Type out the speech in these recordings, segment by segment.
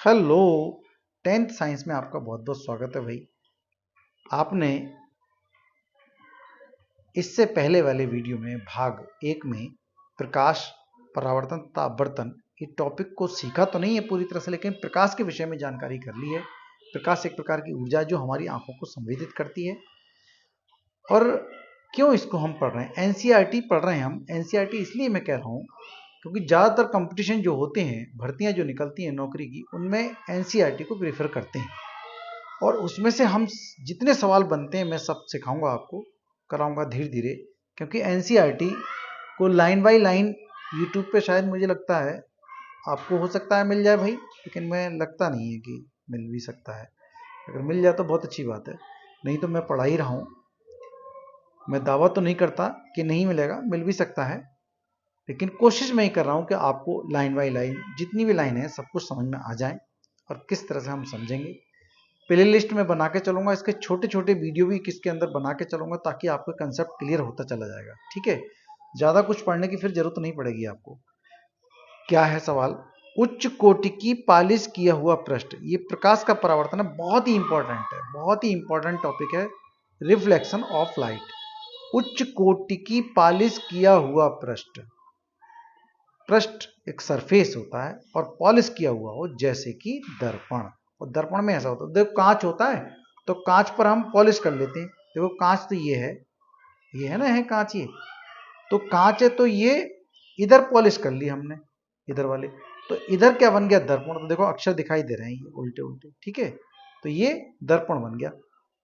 Hello, 10th science में आपका बहुत बहुत स्वागत है भाई। आपने इससे पहले वाले वीडियो में भाग 1 में प्रकाश, परावर्तन तथा अपवर्तन ये टॉपिक को सीखा तो नहीं है पूरी तरह से, लेकिन प्रकाश के विषय में जानकारी कर ली है। प्रकाश एक प्रकार की ऊर्जा जो हमारी आंखों को संवेदित करती है। और क्यों इसको हम पढ़ रहे हैं? एनसीईआरटी पढ़ रहे हैं हम। एनसीईआरटी इसलिए मैं कह रहा हूँ क्योंकि ज़्यादातर कंपटीशन जो होते हैं, भर्तियां जो निकलती हैं नौकरी की, उनमें एनसीईआरटी को प्रेफर करते हैं। और उसमें से हम जितने सवाल बनते हैं मैं सब सिखाऊंगा आपको, कराऊंगा धीरे धीरे। क्योंकि एनसीईआरटी को लाइन बाय लाइन यूट्यूब पे शायद मुझे लगता है आपको हो सकता है मिल जाए भाई, लेकिन मैं लगता नहीं है कि मिल भी सकता है। अगर मिल जाए तो बहुत अच्छी बात है, नहीं तो मैं पढ़ा ही रहा हूँ। मैं दावा तो नहीं करता कि नहीं मिलेगा, मिल भी सकता है, लेकिन कोशिश मैं ही कर रहा हूँ कि आपको लाइन बाय लाइन जितनी भी लाइन है सब कुछ समझ में आ जाए और किस तरह से हम समझेंगे। प्ले लिस्ट में बना के चलूंगा, इसके छोटे छोटे वीडियो भी किसके अंदर बना के चलूंगा ताकि आपको कंसेप्ट क्लियर होता चला जाएगा। ठीक है, ज्यादा कुछ पढ़ने की फिर जरूरत नहीं पड़ेगी आपको। क्या है सवाल? उच्च कोटि की पालिश किया हुआ पृष्ठ, ये प्रकाश का परावर्तन है, बहुत ही इंपॉर्टेंट है, बहुत ही इंपॉर्टेंट टॉपिक है। रिफ्लेक्शन ऑफ लाइट, उच्च कोटि की पालिश किया हुआ पृष्ठ। पृष्ठ एक सरफेस होता है और पॉलिश किया हुआ हो, जैसे कि दर्पण। और दर्पण में ऐसा होता है, देखो कांच होता है तो कांच पर हम पॉलिश कर लेते हैं। देखो कांच तो ये है ना, है कांच ये, तो कांच है तो ये इधर पॉलिश कर ली हमने, इधर वाले, तो इधर क्या बन गया? दर्पण। तो देखो अक्षर दिखाई दे रहे हैं ये उल्टे उल्टे, ठीक है, तो ये दर्पण बन गया।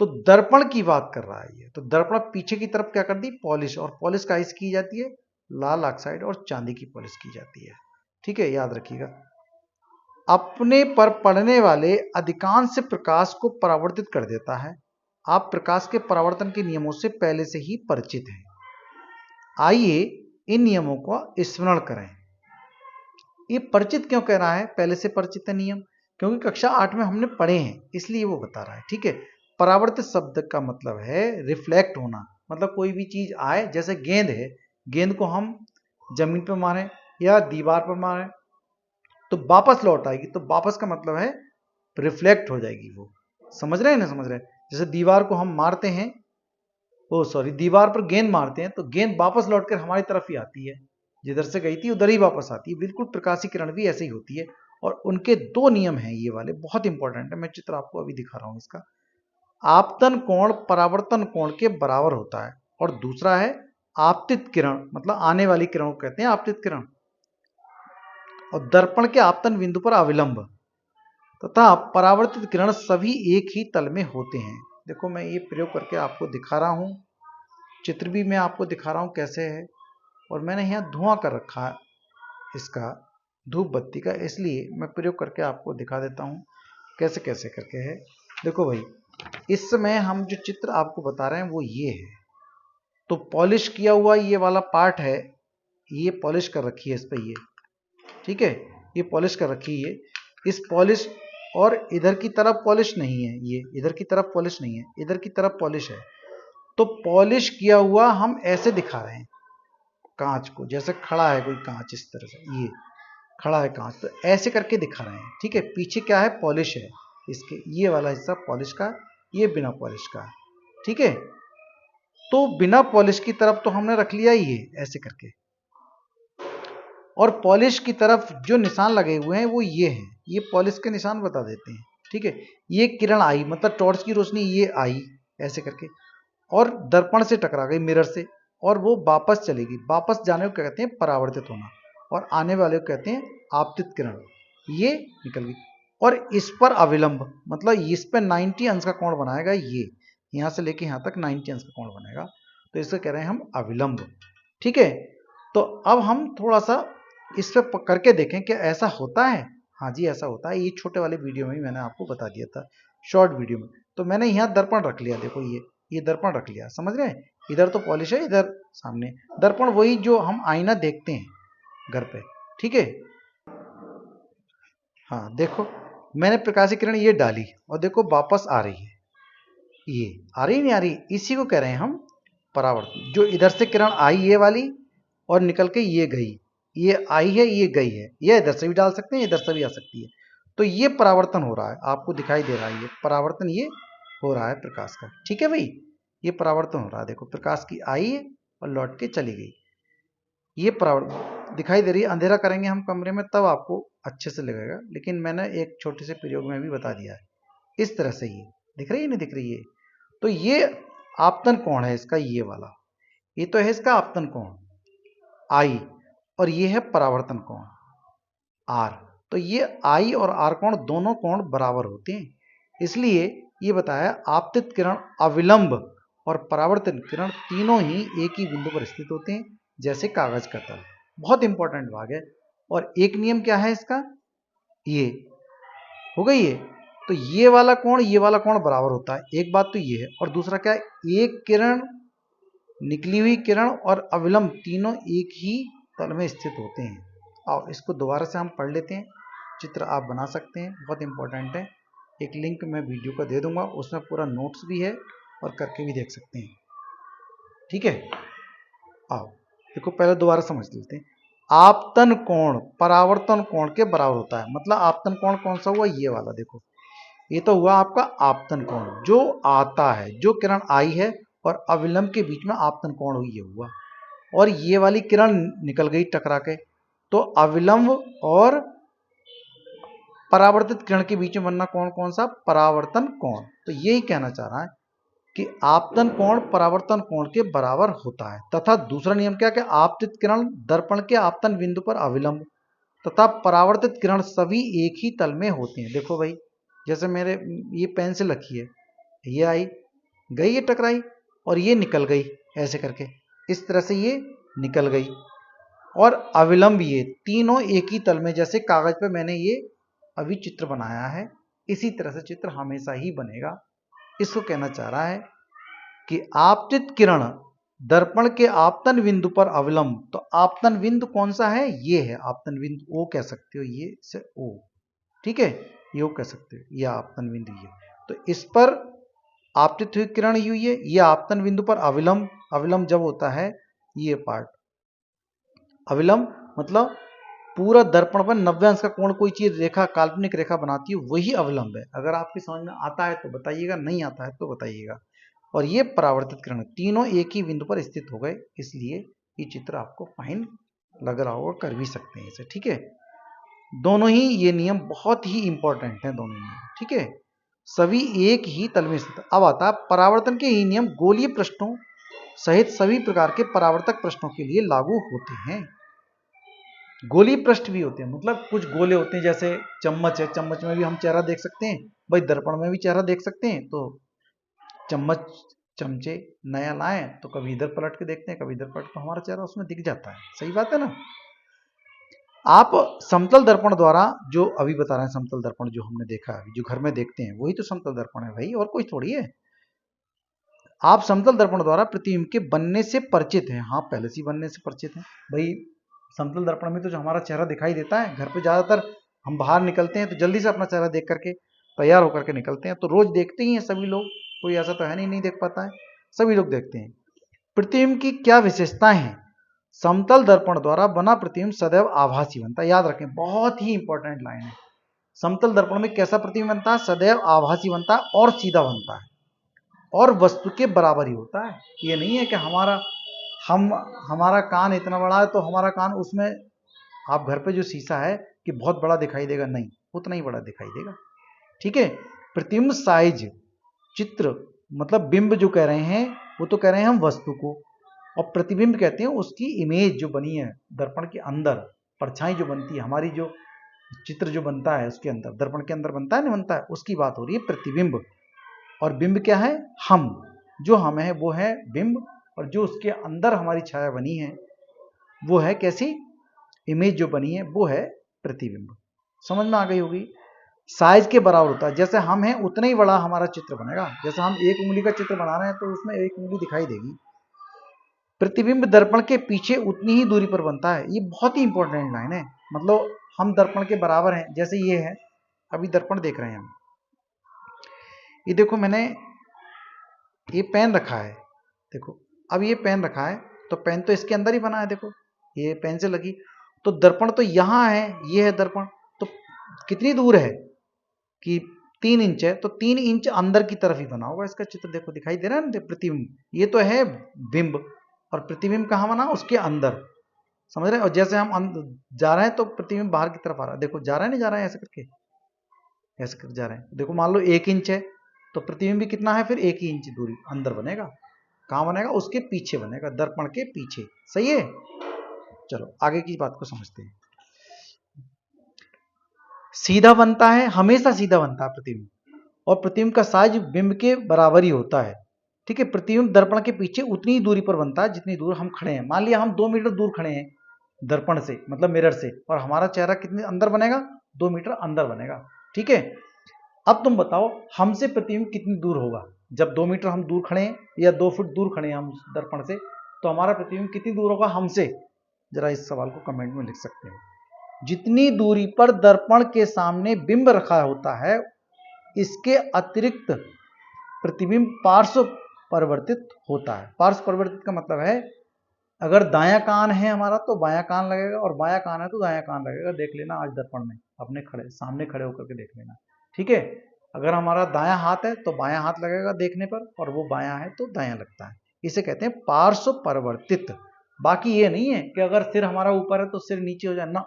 तो दर्पण की बात कर रहा है ये। तो दर्पण पीछे की तरफ क्या कर दी? पॉलिश। और पॉलिश काइस की जाती है? लाल ऑक्साइड और चांदी की पॉलिश की जाती है। ठीक है, याद रखिएगा। अपने पर पड़ने वाले अधिकांश प्रकाश को परावर्तित कर देता है। आप प्रकाश के परावर्तन के नियमों से पहले से ही परिचित हैं। आइए इन नियमों का स्मरण करें। ये परिचित क्यों कह रहा है? पहले से परिचित है नियम, क्योंकि कक्षा 8 में हमने पढ़े हैं, इसलिए वो बता रहा है। ठीक है, परावर्तित शब्द का मतलब है रिफ्लेक्ट होना। मतलब कोई भी चीज आए, जैसे गेंद है, गेंद को हम जमीन पर मारें या दीवार पर मारें तो वापस लौट आएगी। तो वापस का मतलब है रिफ्लेक्ट हो जाएगी वो। समझ रहे हैं ना? समझ रहे हैं? जैसे दीवार को हम मारते हैं, दीवार पर गेंद मारते हैं तो गेंद वापस लौटकर हमारी तरफ ही आती है, जिधर से गई थी उधर ही वापस आती है। बिल्कुल प्रकाशीय किरण भी ऐसे ही होती है। और उनके दो नियम हैं, ये वाले बहुत इंपॉर्टेंट है। मैं चित्र आपको अभी दिखा रहा हूं इसका। आपतन कोण परावर्तन कोण के बराबर होता है, और दूसरा है आपतित किरण, मतलब आने वाली किरण को कहते हैं आपतित किरण। और दर्पण के आपतन बिंदु पर अविलंब तथा परावर्तित किरण सभी एक ही तल में होते हैं। देखो मैं ये प्रयोग करके आपको दिखा रहा हूं, चित्र भी मैं आपको दिखा रहा हूं कैसे है। और मैंने यहाँ धुआं कर रखा है इसका, धूप बत्ती का, इसलिए मैं प्रयोग करके आपको दिखा देता हूँ कैसे कैसे करके है। देखो भाई, इस समय हम जो चित्र आपको बता रहे हैं वो ये है। तो पॉलिश किया हुआ ये वाला पार्ट है, ये पॉलिश कर रखी है इस पे ये, ठीक है, ये पॉलिश कर रखी है। इस पॉलिश और इधर की तरफ पॉलिश नहीं है, ये इधर की तरफ पॉलिश नहीं है, इधर की तरफ पॉलिश है। तो पॉलिश किया हुआ हम ऐसे दिखा रहे हैं कांच को, जैसे खड़ा है कोई कांच, इस तरह से ये खड़ा है कांच, तो ऐसे करके दिखा रहे हैं। ठीक है, पीछे क्या है? पॉलिश है, इसके ये वाला हिस्सा पॉलिश का, ये बिना पॉलिश का। ठीक है, तो बिना पॉलिश की तरफ तो हमने रख लिया ये ऐसे करके, और पॉलिश की तरफ जो निशान लगे हुए हैं वो ये हैं, ये पॉलिश के निशान बता देते हैं। ठीक है, ये किरण आई, मतलब टॉर्च की रोशनी ये आई ऐसे करके, और दर्पण से टकरा गई, मिरर से, और वो वापस चलेगी। वापस जाने को कहते हैं परावर्तित होना, और आने वाले को कहते हैं आपतित किरण। ये निकल गई, और इस पर अविलंब, मतलब इस पर 90 अंश का कोण बनाएगा, ये यहां से लेके यहां तक 90 अंश का कोण बनेगा, तो इसको कह रहे हैं हम अविलंब। ठीक है, तो अब हम थोड़ा सा इस पे करके देखें कि ऐसा होता है। हाँ जी, ऐसा होता है। ये छोटे वाले वीडियो में ही मैंने आपको बता दिया था, शॉर्ट वीडियो में। तो मैंने यहाँ दर्पण रख लिया, देखो ये दर्पण रख लिया, समझ रहे हैं? इधर तो पॉलिश है, इधर सामने दर्पण, वही जो हम आईना देखते हैं घर पे। ठीक है, हाँ देखो मैंने प्रकाशीय किरण ये डाली और देखो वापस आ रही है, ये आ रही नहीं आ रही, इसी को कह रहे हैं हम परावर्तन। जो इधर से किरण आई ये वाली और निकल के ये गई, ये आई है ये गई है, ये इधर से भी डाल सकते हैं, इधर से भी आ सकती है। तो ये परावर्तन हो रहा है, आपको दिखाई दे रहा है ये परावर्तन, ये हो रहा है प्रकाश का। ठीक है भाई, ये परावर्तन हो रहा है, देखो प्रकाश की आई और लौट के चली गई, ये परावर्तन दिखाई दे रही है। अंधेरा करेंगे हम कमरे में तब आपको अच्छे से लगेगा, लेकिन मैंने एक छोटे से प्रयोग में भी बता दिया है। इस तरह से ये दिख रही है, नहीं दिख रही है? तो ये आपतन कोण है इसका, ये वाला, ये तो है इसका आपतन कोण आई, और ये है परावर्तन कोण आर। तो ये आई और आर कोण दोनों कोण बराबर होते हैं, इसलिए ये बताया आपतित किरण अविलंब और परावर्तित किरण तीनों ही एक ही बिंदु पर स्थित होते हैं, जैसे कागज का तल। बहुत इंपॉर्टेंट भाग है। और एक नियम क्या है इसका, ये हो गई है। तो ये वाला कोण बराबर होता है, एक बात तो ये है। और दूसरा क्या है, एक किरण, निकली हुई किरण और अविलंब तीनों एक ही तल में स्थित होते हैं। और इसको दोबारा से हम पढ़ लेते हैं, चित्र आप बना सकते हैं, बहुत इंपॉर्टेंट है। एक लिंक मैं वीडियो का दे दूंगा, उसमें पूरा नोट्स भी है और करके भी देख सकते हैं। ठीक है, आओ देखो पहले दोबारा समझ लेते हैं। आपतन कोण परावर्तन कोण के बराबर होता है। मतलब आपतन कोण कौन सा हुआ, ये वाला देखो, ये तो हुआ आपका आपतन कोण, जो आता है, जो किरण आई है और अविलंब के बीच में आपतन कोण हुई, ये हुआ। और ये वाली किरण निकल गई टकरा के, तो अविलंब और परावर्तित किरण के बीच में बनना कोण कौन सा, परावर्तन कोण। तो यही कहना चाह रहा है कि आपतन कोण परावर्तन कोण के बराबर होता है। तथा दूसरा नियम क्या, कि आपतित किरण दर्पण के आपतन बिंदु पर अविलंब तथा परावर्तित किरण सभी एक ही तल में होते हैं। देखो भाई, जैसे मेरे ये पेंसिल रखी है, ये आई गई, ये टकराई और ये निकल गई, ऐसे करके इस तरह से ये निकल गई। और अविलंब ये तीनों एक ही तल में, जैसे कागज पे मैंने ये अभी चित्र बनाया है, इसी तरह से चित्र हमेशा ही बनेगा। इसको कहना चाह रहा है कि आपतित किरण दर्पण के आपतन बिंदु पर अविलंब। तो आपतन बिंदु कौन सा है, ये है आपतन बिंदु, ओ कह सकते हो, ये से ओ, ठीक है, ये ओ कह सकते हो, ये आपतन बिंदु ये। तो इस पर आपतित हुई किरण हुई है, ये आपतन बिंदु पर अविलंब। अविलंब जब होता है ये पार्ट, अविलंब मतलब पूरा दर्पण पर 90 अंश का कोण कोई चीज रेखा, काल्पनिक रेखा बनाती है, वही अविलंब है। अगर आपकी समझ में आता है तो बताइएगा, नहीं आता है तो बताइएगा। और ये परावर्तित किरण तीनों एक ही बिंदु पर स्थित हो गए, इसलिए ये चित्र आपको फाइन लग रहा होगा, कर भी सकते हैं इसे। ठीक है, दोनों ही ये नियम बहुत ही इंपॉर्टेंट हैं, दोनों नियम। ठीक है, सभी एक ही तल में स्थित। अब आता है परावर्तन के ये नियम गोलीय पृष्ठों सहित सभी प्रकार के परावर्तक पृष्ठों के लिए लागू होते हैं। गोलीय पृष्ठ भी होते हैं, मतलब कुछ गोले होते हैं, जैसे चम्मच है, चम्मच में भी हम चेहरा देख सकते हैं भाई, दर्पण में भी चेहरा देख सकते हैं। तो चम्मच चमचे नया लाएं तो कभी इधर पलट के देखते हैं, कभी इधर पलट, तो हमारा चेहरा उसमें दिख जाता है। सही बात है ना। आप समतल दर्पण द्वारा, जो अभी बता रहे हैं समतल दर्पण जो हमने देखा है, जो घर में देखते हैं, वही तो समतल दर्पण है भाई, और कोई थोड़ी है। आप समतल दर्पण द्वारा प्रतिबिंब के बनने से परिचित हैं। हाँ, पहले से ही बनने से परिचित हैं भाई। समतल दर्पण में तो जो हमारा चेहरा दिखाई देता है, घर पे ज्यादातर हम बाहर निकलते हैं तो जल्दी से अपना चेहरा देख करके तैयार होकर के निकलते हैं, तो रोज देखते ही हैं सभी लोग, कोई ऐसा तो है नहीं देख पाता है, सभी लोग देखते हैं। प्रतिबिंब की क्या विशेषताएं हैं, समतल दर्पण द्वारा बना प्रतिबिंब सदैव आभासी बनता है। याद रखें, बहुत ही इंपॉर्टेंट लाइन है। समतल दर्पण में कैसा प्रतिबिंब बनता है, सदैव आभासी बनता है और सीधा बनता है और वस्तु के बराबर ही होता है। ये नहीं है कि हमारा कान इतना बड़ा है तो हमारा कान उसमें, आप घर पे जो शीशा है कि बहुत बड़ा दिखाई देगा, नहीं, उतना ही बड़ा दिखाई देगा। ठीक है, प्रतिबिंब साइज, चित्र मतलब बिंब जो कह रहे हैं वो तो कह रहे हैं हम वस्तु को, और प्रतिबिंब कहते हैं उसकी इमेज जो बनी है दर्पण के अंदर, परछाई जो बनती है हमारी, जो चित्र जो बनता है उसके अंदर, दर्पण के अंदर बनता है नहीं बनता है, उसकी बात हो रही है प्रतिबिंब। और बिंब क्या है, हम, जो हम है वो है बिंब, और जो उसके अंदर हमारी छाया बनी है वो है कैसी, इमेज जो बनी है वो है प्रतिबिंब। समझ में आ गई होगी। साइज के बराबर होता है, जैसे हम हैं उतना ही बड़ा हमारा चित्र बनेगा। जैसे हम एक उंगली का चित्र बना रहे हैं तो उसमें एक उंगली दिखाई देगी। प्रतिबिंब दर्पण के पीछे उतनी ही दूरी पर बनता है। ये बहुत ही इंपॉर्टेंट लाइन है, मतलब हम दर्पण के बराबर हैं। जैसे ये है, अभी दर्पण देख रहे हैं हम, ये देखो मैंने ये पेन रखा है, देखो अब ये पेन रखा है तो पेन तो इसके अंदर ही बना है, देखो ये पेन से लगी, तो दर्पण तो यहाँ है, ये है दर्पण, तो कितनी दूर है कि 3 इंच है, तो 3 इंच अंदर की तरफ ही बना होगा इसका चित्र। देखो दिखाई दे रहा है ना प्रतिबिंब, ये तो है बिंब, और प्रतिबिंब कहाँ बना, उसके अंदर, समझ रहे हैं। और जैसे हम जा रहे हैं तो प्रतिबिंब बाहर की तरफ आ रहा है, देखो जा रहा है नहीं जा रहा है, ऐसे करके ऐसे कर जा रहे हैं। देखो मान लो 1 इंच है तो प्रतिबिंब भी कितना है, फिर 1 ही इंच दूरी अंदर बनेगा। कहाँ बनेगा, उसके पीछे बनेगा, दर्पण के पीछे। सही है। चलो आगे की बात को समझते हैं। सीधा बनता है, हमेशा सीधा बनता है प्रतिबिंब, और प्रतिबिंब का साइज बिंब के बराबर ही होता है। ठीक है, प्रतिबिंब दर्पण के पीछे उतनी ही दूरी पर बनता है जितनी दूर हम खड़े हैं। मान लिया हम 2 मीटर दूर खड़े हैं दर्पण से, मतलब मिरर से, और हमारा चेहरा कितने अंदर बनेगा, 2 मीटर अंदर बनेगा। ठीक है, अब तुम बताओ हमसे प्रतिबिंब कितनी दूर होगा। जब 2 मीटर हम दूर खड़े हैं या 2 फुट दूर खड़े हैं हम दर्पण से, तो हमारा प्रतिबिंब कितनी दूर होगा हमसे। जरा इस सवाल को कमेंट में लिख सकते हो। जितनी दूरी पर दर्पण के सामने बिंब रखा होता है, इसके अतिरिक्त प्रतिबिंब पार्श्व परिवर्तित होता है। पार्श्व परिवर्तित का मतलब है, अगर दायां कान है हमारा तो बायां कान लगेगा, और बायां कान है तो दायां कान लगेगा। देख लेना आज दर्पण में अपने सामने खड़े होकर के देख लेना। ठीक है, अगर हमारा दायां हाथ है तो बायां हाथ लगेगा देखने पर, और वो बायां है तो दायां लगता है। इसे कहते हैं पार्श्व परिवर्तित। बाकी ये नहीं है कि अगर सिर हमारा ऊपर है तो सिर नीचे हो जाए ना।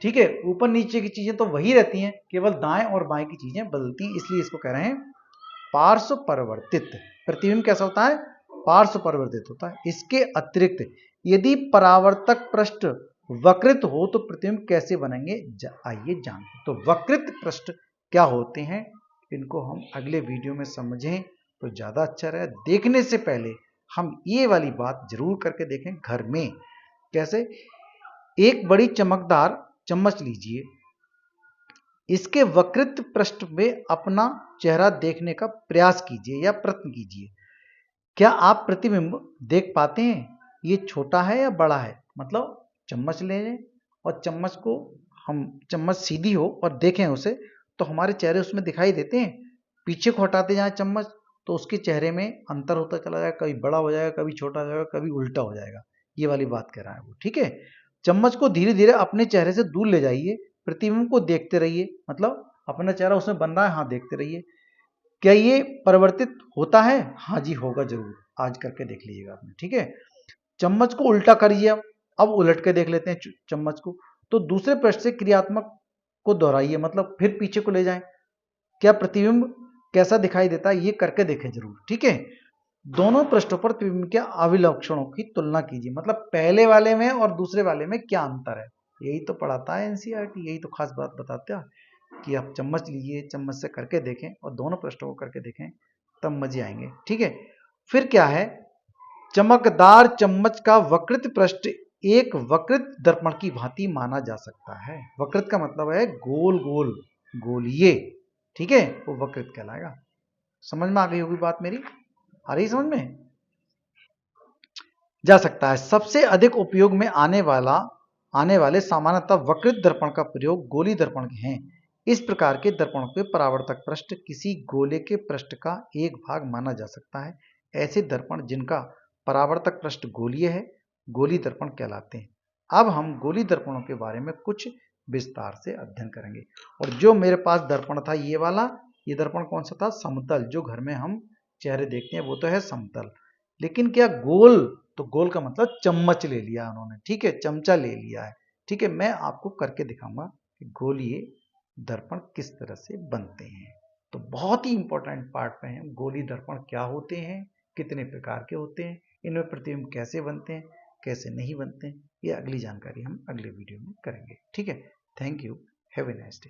ठीक है, ऊपर नीचे की चीजें तो वही रहती हैं, केवल दाएं और बाएं की चीजें बदलती हैं, इसलिए इसको कह रहे हैं पार्श्व परिवर्तित। प्रतिबिंब कैसा होता है, पार्श्व परिवर्तित होता है। इसके अतिरिक्त यदि परावर्तक पृष्ठ वक्रित हो तो प्रतिबिंब कैसे बनेंगे, आइए जानते। तो वक्रित पृष्ठ क्या होते हैं, इनको हम अगले वीडियो में समझें तो ज्यादा अच्छा रहे। देखने से पहले हम ये वाली बात जरूर करके देखें घर में। कैसे, एक बड़ी चमकदार चम्मच लीजिए, इसके वक्रित पृष्ठ में अपना चेहरा देखने का प्रयास कीजिए या प्रयत्न कीजिए। क्या आप प्रतिबिंब देख पाते हैं, ये छोटा है या बड़ा है। मतलब चम्मच ले लें और चम्मच को हम, चम्मच सीधी हो और देखें उसे, तो हमारे चेहरे उसमें दिखाई देते हैं। पीछे को हटाते जाए चम्मच तो उसके चेहरे में अंतर होता चला जाएगा, कभी बड़ा हो जाएगा, कभी छोटा हो जाएगा, कभी उल्टा हो जाएगा। ये वाली बात कह रहा है वो। ठीक है, चम्मच को धीरे धीरे अपने चेहरे से दूर ले जाइए, प्रतिबिंब को देखते रहिए, मतलब अपना चेहरा उसमें बन रहा है, हाँ देखते रहिए। क्या ये परिवर्तित होता है, हाँ जी होगा जरूर, आज करके देख लीजिएगा आपने। ठीक है, चम्मच को उल्टा करिए, अब उलट के देख लेते हैं चम्मच को। तो दूसरे पृष्ठ से क्रियात्मक को दोहराइए, मतलब फिर पीछे को ले जाएं, क्या प्रतिबिंब कैसा दिखाई देता है ये करके देखें जरूर। ठीक है, दोनों पृष्ठों पर प्रतिबिंब के अभिलक्षणों की तुलना कीजिए, मतलब पहले वाले में और दूसरे वाले में क्या अंतर है। यही तो पढ़ाता है एनसीईआरटी, यही तो खास बात बताता है कि आप चम्मच लीजिए, चम्मच से करके देखें और दोनों पृष्ठों को करके देखें, तब मजे आएंगे। ठीक है, फिर क्या है, चमकदार चम्मच का वक्रित पृष्ठ एक वक्रित दर्पण की भांति माना जा सकता है। वक्रित का मतलब है गोल गोल, गोलीय। ठीक है, वो वक्रित कहलाएगा। समझ में आ गई होगी बात मेरी, आ रही समझ में जा सकता है। सबसे अधिक उपयोग में आने वाले सामान्यतः वक्रित दर्पण का प्रयोग गोली दर्पण के हैं। इस प्रकार के दर्पण के परावर्तक पृष्ठ किसी गोले के पृष्ठ का एक भाग माना जा सकता है। ऐसे दर्पण जिनका परावर्तक पृष्ठ गोलीय है, गोली दर्पण कहलाते हैं। अब हम गोली दर्पणों के बारे में कुछ विस्तार से अध्ययन करेंगे। और जो मेरे पास दर्पण था ये वाला, ये दर्पण कौन सा था, समतल, जो घर में हम चेहरे देखते हैं वो तो है समतल। लेकिन क्या गोल, तो गोल का मतलब चम्मच ले लिया उन्होंने। ठीक है, चमचा ले लिया है। ठीक है, मैं आपको करके दिखाऊंगा कि गोलीय दर्पण किस तरह से बनते हैं। तो बहुत ही इंपॉर्टेंट पार्ट में है, गोली दर्पण क्या होते हैं, कितने प्रकार के होते हैं, इनमें प्रतिबिंब कैसे बनते हैं, कैसे नहीं बनते हैं, ये अगली जानकारी हम अगले वीडियो में करेंगे। ठीक है, thank you, have a nice day.